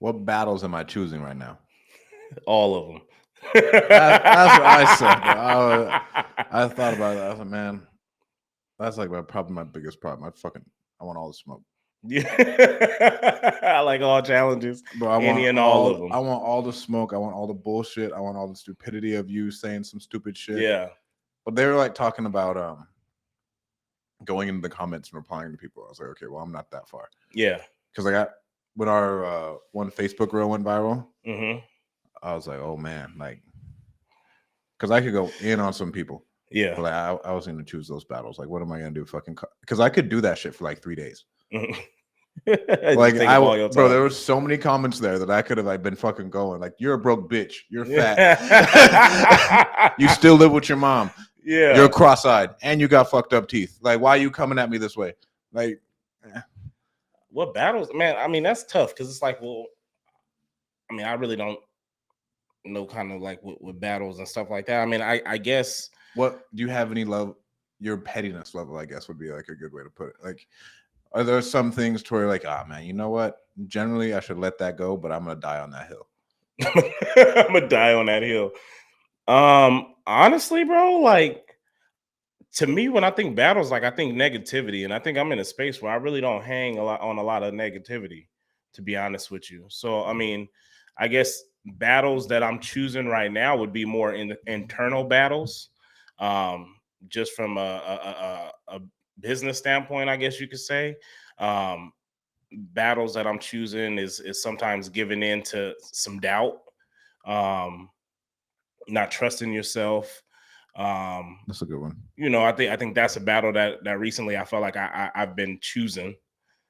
What battles am I choosing right now? All of them. That's what I said, bro. I thought about that. I was like, man, that's like probably my biggest problem. I want all the smoke. Yeah. I like all challenges. Bro, I Any want and all of them. I want all the smoke. I want all the bullshit. I want all the stupidity of you saying some stupid shit. Yeah. But they were like talking about going into the comments and replying to people. I was like, okay, well, I'm not that far. Yeah. Because I got when our one Facebook reel went viral, Mm-hmm. I was like, oh man, like, because I could go in on some people. Yeah. But like, I was going to choose those battles. Like, what am I going to do? Fucking, because I could do that shit for like 3 days. Mm-hmm. Like bro, there were so many comments there that I could have like been fucking going. Like, you're a broke bitch. You're fat. You still live with your mom. Yeah. You're cross-eyed and you got fucked up teeth. Like, why are you coming at me this way? Like, what battles, man? I mean, that's tough because it's like, well, I mean, I really don't know kind of like with battles and stuff like that. I mean, I guess. What do you have any love? Your pettiness level, I guess, would be like a good way to put it. Like, are there some things to where like, ah, man, you know what? Generally, I should let that go, but I'm gonna die on that hill. I'm gonna die on that hill. Honestly, bro, like to me, when I think battles, like I think negativity, and I think I'm in a space where I really don't hang a lot of negativity, to be honest with you. So, I mean, I guess battles that I'm choosing right now would be more in the internal battles, just from a business standpoint, I guess you could say. Um, Battles that I'm choosing is sometimes giving in to some doubt, um, not trusting yourself. That's a good one. You know, I think that's a battle that recently I felt like I've been choosing,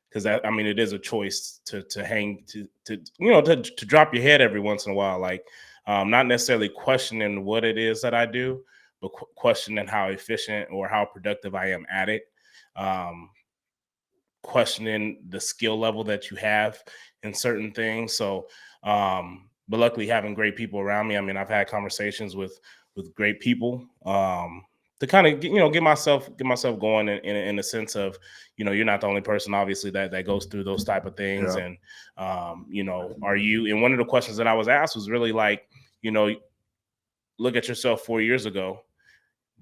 because I mean it is a choice to hang to you know to drop your head every once in a while, like not necessarily questioning what it is that I do, but questioning how efficient or how productive I am at it. Um, Questioning the skill level that you have in certain things. So, but luckily having great people around me. I mean, I've had conversations with great people, to kind of get myself going in a sense of, you're not the only person obviously that goes through those type of things. Yeah. And are you? And one of the questions that I was asked was really like, look at yourself 4 years ago.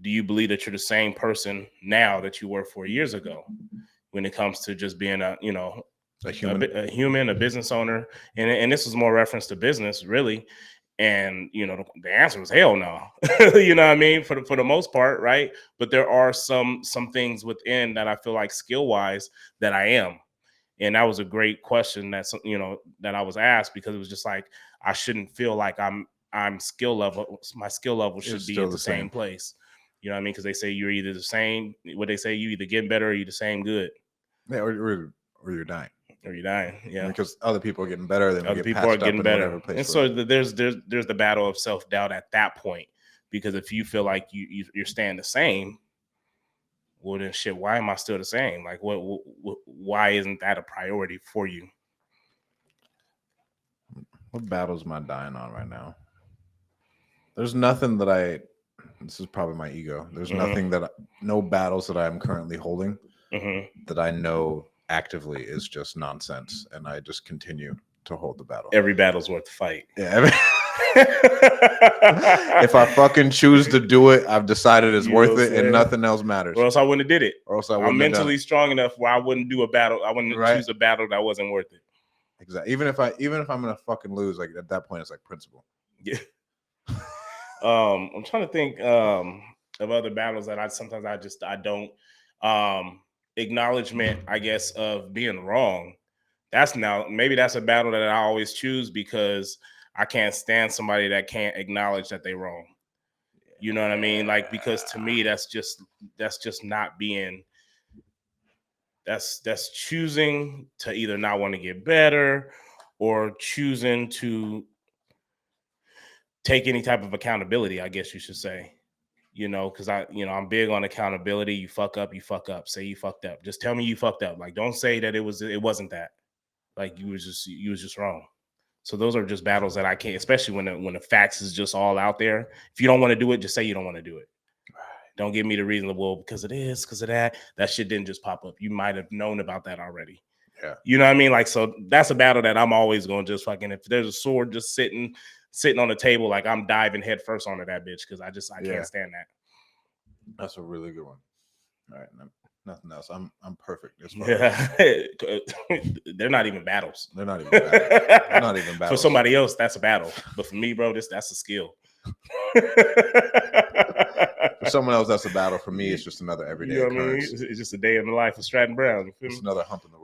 Do you believe that you're the same person now that you were 4 years ago, when it comes to just being a human, a business owner? And this is more reference to business, really. And the answer was hell no. You know what I mean, for the most part, right? But there are some things within that I feel like skill wise that I am. And that was a great question that that I was asked, because it was just like, I shouldn't feel like I'm skill level. My skill level should be at the same place. You know what I mean? Because they say you're either the same. What they say, you either getting better or you're the same good. Yeah, or you're dying. Or you're dying. Yeah, because other people are getting better. Then other people are getting better. And so there's the battle of self-doubt at that point. Because if you feel like you're staying the same, well then shit, why am I still the same? Like why isn't that a priority for you? What battles am I dying on right now? There's nothing that this is probably my ego. There's nothing no battles that I'm currently holding that I know actively is just nonsense, and I just continue to hold the battle. Every battle's worth the fight. Yeah. If I fucking choose to do it, I've decided it's worth it, and nothing else matters. Or else I wouldn't have did it. Or else I'm mentally strong enough where I wouldn't do a battle. I wouldn't choose a battle that wasn't worth it. Exactly. Even if I'm gonna fucking lose, like at that point, it's like principle. Yeah. I'm trying to think of other battles that I don't. Acknowledgement, I guess, of being wrong. Maybe that's a battle that I always choose, because I can't stand somebody that can't acknowledge that they're wrong. You know what I mean? Like, because to me, that's just not being. That's choosing to either not want to get better, or choosing to take any type of accountability, I guess you should say. Because I'm big on accountability. You fuck up, you fuck up. Say you fucked up. Just tell me you fucked up. Like, don't say that it wasn't that. Like, you was just wrong. So those are just battles that I can't, especially when the facts is just all out there. If you don't want to do it, just say you don't want to do it. Don't give me the reason, well, because it is, because of that. That shit didn't just pop up. You might have known about that already. Yeah. You know what I mean? Like, so that's a battle that I'm always going to just fucking, if there's a sword just sitting on the table, like I'm diving head first onto that bitch because I can't stand that. That's a really good one. All right. Nothing else. I'm perfect. As far They're not even battles. They're not even battles. They're not even battles. For somebody else, that's a battle. But for me, bro, that's a skill. For someone else, that's a battle. For me, it's just another everyday occurrence. I mean? It's just a day in the life of Stratton Brown. It's another hump in the